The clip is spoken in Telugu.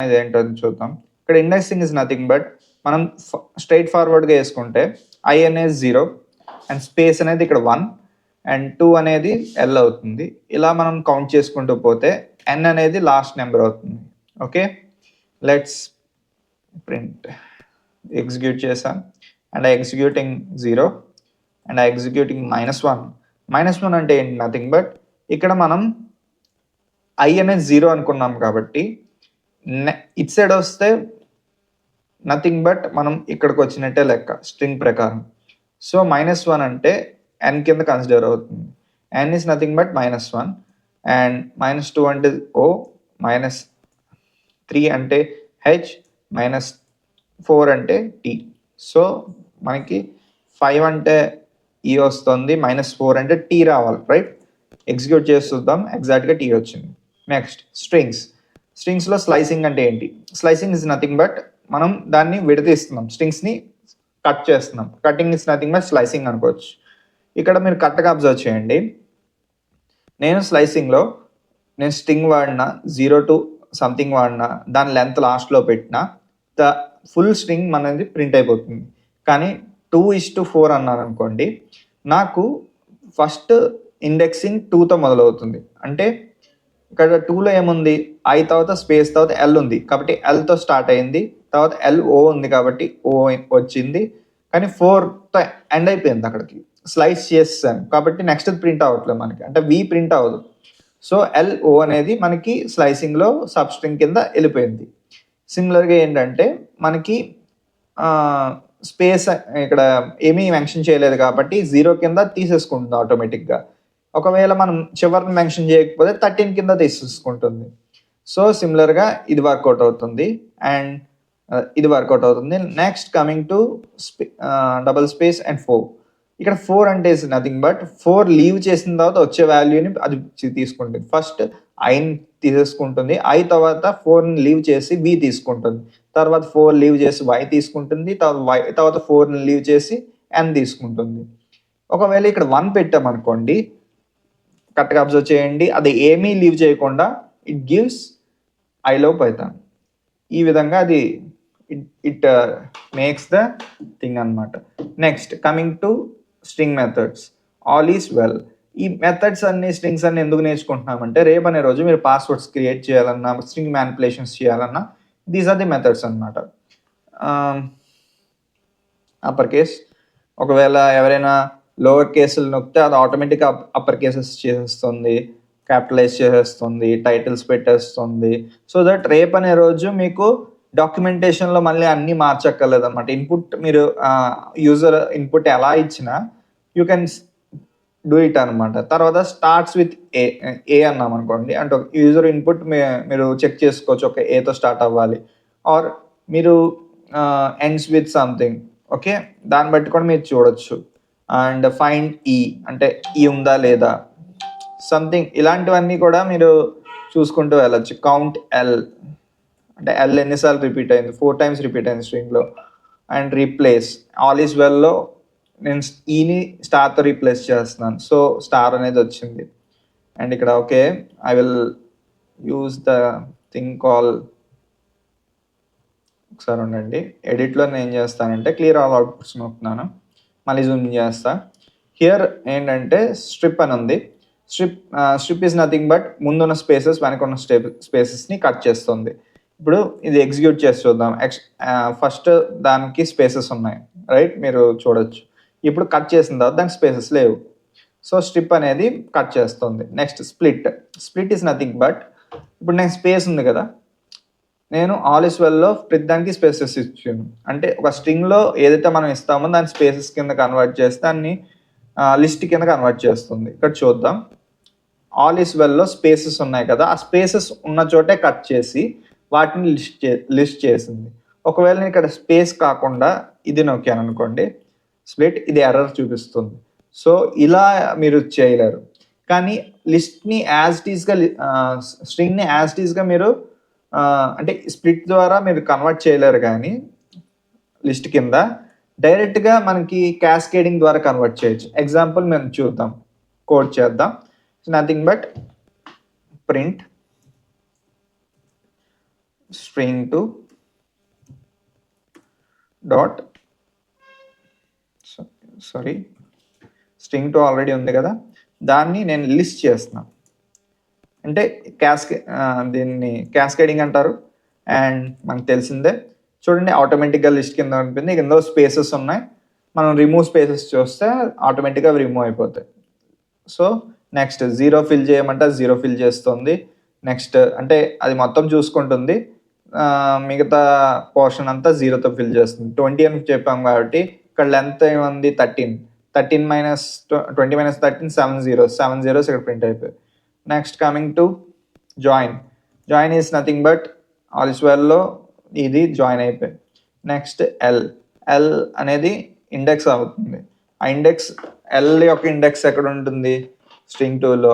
ఇదేంటో చూద్దాం. ఇక్కడ ఇండెక్సింగ్ ఇస్ నథింగ్ బట్ మనం స్ట్రైట్ ఫార్వర్డ్గా వేసుకుంటే ఐ అనేది 0 అండ్ స్పేస్ అనేది ఇక్కడ 1 అండ్ 2 అనేది ఎల్ అవుతుంది. ఇలా మనం కౌంట్ చేసుకుంటూ పోతే ఎన్ అనేది లాస్ట్ నెంబర్ అవుతుంది. Okay, let's print. ఎగ్జిక్యూట్ చేసాం and I executing 0 and I executing -1. -1 అంటే ఏంటి? నథింగ్ బట్ ఇక్కడ మనం ఐ అనేది 0 అనుకున్నాం కాబట్టి ఇట్ సైడ్ వస్తే నథింగ్ బట్ మనం ఇక్కడికి వచ్చినట్టే లెక్క స్ట్రింగ్ ప్రకారం. సో -1 అంటే ఎన్ కింద కన్సిడర్ అవుతుంది. ఎన్ ఇస్ నథింగ్ బట్ -1 అండ్ -2 అంటే ఓ, -3 అంటే హెచ్, -4 అంటే టీ. సో మనకి 5 అంటే ఈ వస్తుంది, -4 అంటే టీ రావాలి, రైట్? ఎగ్జిక్యూట్ చేసి చూద్దాం, ఎగ్జాక్ట్గా టీ వచ్చింది. నెక్స్ట్ స్ట్రింగ్స్లో స్లైసింగ్ అంటే ఏంటి? స్లైసింగ్ ఇస్ నథింగ్ బట్ మనం దాన్ని విడదీస్తున్నాం, స్ట్రింగ్స్ని కట్ చేస్తున్నాం. Cutting is nothing but slicing అనుకోవచ్చు. ఇక్కడ మీరు కరెక్ట్గా అబ్జర్వ్ చేయండి. నేను స్లైసింగ్లో నేను స్ట్రింగ్ వాడినా, 0 to సంథింగ్ వాడినా, దాని లెంత్ లాస్ట్లో పెట్టినా ద ఫుల్ స్ట్రింగ్ మనది ప్రింట్ అయిపోతుంది. కానీ 2:4 అన్నాను అనుకోండి, నాకు ఫస్ట్ ఇండెక్సింగ్ 2తో మొదలవుతుంది. అంటే ఇక్కడ 2లో ఏముంది? ఐ తర్వాత స్పేస్ తర్వాత ఎల్ ఉంది కాబట్టి ఎల్తో స్టార్ట్ అయింది, తర్వాత ఎల్ఓ ఉంది కాబట్టి ఓ వచ్చింది, కానీ 4తో ఎండ్ అయిపోయింది. అక్కడికి స్లైస్ చేసాను కాబట్టి నెక్స్ట్ ప్రింట్ అవ్వట్లేదు మనకి, అంటే వి ప్రింట్ అవ్వదు. సో ఎల్ఓ అనేది మనకి స్లైసింగ్లో సబ్ స్ట్రింగ్ కింద వెళ్ళిపోయింది. సిమిలర్గా ఏంటంటే మనకి స్పేస్ ఇక్కడ ఏమీ మెన్షన్ చేయలేదు కాబట్టి 0 కింద తీసేసుకుంటుంది ఆటోమేటిక్గా. ఒకవేళ మనం చివరిని మెన్షన్ చేయకపోతే 13 కింద తీసేసుకుంటుంది. సో సిమిలర్గా ఇది వర్కౌట్ అవుతుంది అండ్ ఇది వర్కౌట్ అవుతుంది. Next coming to double space and 4. ఇక్కడ 4 అంటే ఇస్ నథింగ్ బట్ 4 లీవ్ చేసిన తర్వాత వచ్చే వాల్యూని అది తీసుకుంటుంది. ఫస్ట్ ఐని తీసేసుకుంటుంది, ఐ తర్వాత 4ని లీవ్ చేసి వి తీసుకుంటుంది, తర్వాత 4 లీవ్ చేసి వై తీసుకుంటుంది, తర్వాత 4ని లీవ్ చేసి ఎన్ తీసుకుంటుంది. ఒకవేళ ఇక్కడ 1 పెట్టామనుకోండి, కరెక్ట్గా అబ్జర్వ్ చేయండి, అది ఏమీ లీవ్ చేయకుండా ఇట్ గివ్స్ ఐలో పైథాన్. ఈ విధంగా అది ఇట్ మేక్స్ ద థింగ్ అనమాట. Next coming to string methods, all is well. ఈ మెథడ్స్ అన్ని స్ట్రింగ్స్ అన్ని ఎందుకు నేర్చుకుంటున్నామంటే రేపు అనే రోజు మీరు పాస్వర్డ్స్ క్రియేట్ చేయాలన్నా, స్ట్రింగ్ మ్యానిపులేషన్స్ చేయాలన్నా దీస్ ఆర్ ది మెథడ్స్ అనమాట. అప్పర్ కేస్, ఒకవేళ ఎవరైనా లోవర్ కేసులు నొక్కితే అది ఆటోమేటిక్గా అప్పర్ కేసెస్ చేసేస్తుంది, క్యాపిటలైజ్ చేసేస్తుంది, టైటిల్స్ పెట్టేస్తుంది. సో దట్ రేపు అనే రోజు మీకు డాక్యుమెంటేషన్లో మళ్ళీ అన్నీ మార్చక్కర్లేదు అనమాట. ఇన్పుట్ మీరు యూజర్ ఇన్పుట్ ఎలా ఇచ్చినా యూ కెన్ డూ ఇట్ అనమాట. తర్వాత స్టార్ట్స్ విత్ ఏ అన్నాం అనుకోండి, అంటే ఒక యూజర్ ఇన్పుట్ మీరు చెక్ చేసుకోవచ్చు, ఒక ఏతో స్టార్ట్ అవ్వాలి, ఆర్ మీరు ఎండ్స్ విత్ సంథింగ్. ఓకే, దాన్ని బట్టి కూడా మీరు చూడొచ్చు. అండ్ ఫైండ్ ఈ అంటే ఈ ఉందా లేదా సంథింగ్, ఇలాంటివన్నీ కూడా మీరు చూసుకుంటూ వెళ్ళచ్చు. కౌంట్ ఎల్ అంటే ఎల్ ఎన్నిసార్లు రిపీట్ అయింది, 4 times రిపీట్ అయింది స్ట్రింగ్లో. అండ్ రీప్లేస్, ఆల్ ఈజ్ వెల్లో నేను ఈని స్టార్తో రీప్లేస్ చేస్తున్నాను, సో స్టార్ అనేది వచ్చింది. అండ్ ఇక్కడ okay, I will use the thing call, ఒకసారి ఉండండి, ఎడిట్లో నేను ఏం చేస్తానంటే క్లియర్ ఆల్ అవుట్పుట్స్ నొక్కున్నాను, మళ్ళీ జూమ్ చేస్తా. హియర్ ఏంటంటే స్ట్రిప్ అని ఉంది. స్ట్రిప్ ఈజ్ నథింగ్ బట్ ముందున్న స్పేసెస్ వెనకున్న స్పేసెస్ని కట్ చేస్తుంది. ఇప్పుడు ఇది ఎగ్జిక్యూట్ చేసి చూద్దాం. ఫస్ట్ దానికి స్పేసెస్ ఉన్నాయి, రైట్, మీరు చూడొచ్చు. ఇప్పుడు కట్ చేసిన తర్వాత దానికి స్పేసెస్ లేవు, సో స్ట్రిప్ అనేది కట్ చేస్తుంది. Next split is nothing but ఇప్పుడు నేను స్పేస్ ఉంది కదా, నేను ఆల్ ఇస్ వెల్లో ప్రతి దానికి స్పేసెస్ ఇచ్చాను. అంటే ఒక స్ట్రింగ్లో ఏదైతే మనం ఇస్తామో దాన్ని స్పేసెస్ కింద కన్వర్ట్ చేసి దాన్ని లిస్ట్ కింద కన్వర్ట్ చేస్తుంది. ఇక్కడ చూద్దాం, ఆల్ ఇస్ వెల్లో స్పేసెస్ ఉన్నాయి కదా, ఆ స్పేసెస్ ఉన్న చోటే కట్ చేసి వాటిని లిస్ట్ చేసింది. ఒకవేళ నేను ఇక్కడ స్పేస్ కాకుండా ఇది నొక్కాను అనుకోండి, స్ప్లిట్, ఇది ఎర్రర్ చూపిస్తుంది. సో ఇలా మీరు చేయలేరు. కానీ లిస్ట్ని యాజ్ ఇట్ ఈస్గా, స్ట్రింగ్ని యాజ్ ఇట్ ఈస్గా మీరు అంటే స్ప్లిట్ ద్వారా మీరు కన్వర్ట్ చేయలేరు, కానీ లిస్ట్ కింద డైరెక్ట్గా మనకి క్యాస్కేడింగ్ ద్వారా కన్వర్ట్ చేయొచ్చు. ఎగ్జాంపుల్ మేము చూద్దాం, కోడ్ చేద్దాం. Nothing but print string to dot sorry string to already ఉంది కదా, దాన్ని నేను లిస్ట్ చేస్తున్నాను. అంటే దీన్ని క్యాస్కేడింగ్ అంటారు. అండ్ మనకు తెలిసిందే చూడండి, ఆటోమేటిక్గా లిస్ట్ కింద ఉంటుంది, కింద స్పేసెస్ ఉన్నాయి. మనం రిమూవ్ స్పేసెస్ చూస్తే ఆటోమేటిక్గా రిమూవ్ అయిపోతాయి. సో నెక్స్ట్ 0 ఫిల్ చేయమంటే 0 ఫిల్ చేస్తుంది. నెక్స్ట్ అంటే అది మొత్తం చూసుకుంటుంది, మిగతా పోర్షన్ అంతా 0తో ఫిల్ చేస్తుంది. 20 అని చెప్పాం కాబట్టి ఇక్కడ లెంత్ ఏముంది 13 మైనస్ 20 మైనస్ 13 7 zeros ఇక్కడ ప్రింట్ అయిపోయి. Next coming to join is nothing but all is వెల్లో ఇది జాయిన్ అయిపోయి. నెక్స్ట్ ఎల్ అనేది ఇండెక్స్ అవుతుంది. ఆ ఇండెక్స్ ఎల్ యొక్క ఇండెక్స్ ఎక్కడ ఉంటుంది, స్ట్రింగ్ 2లో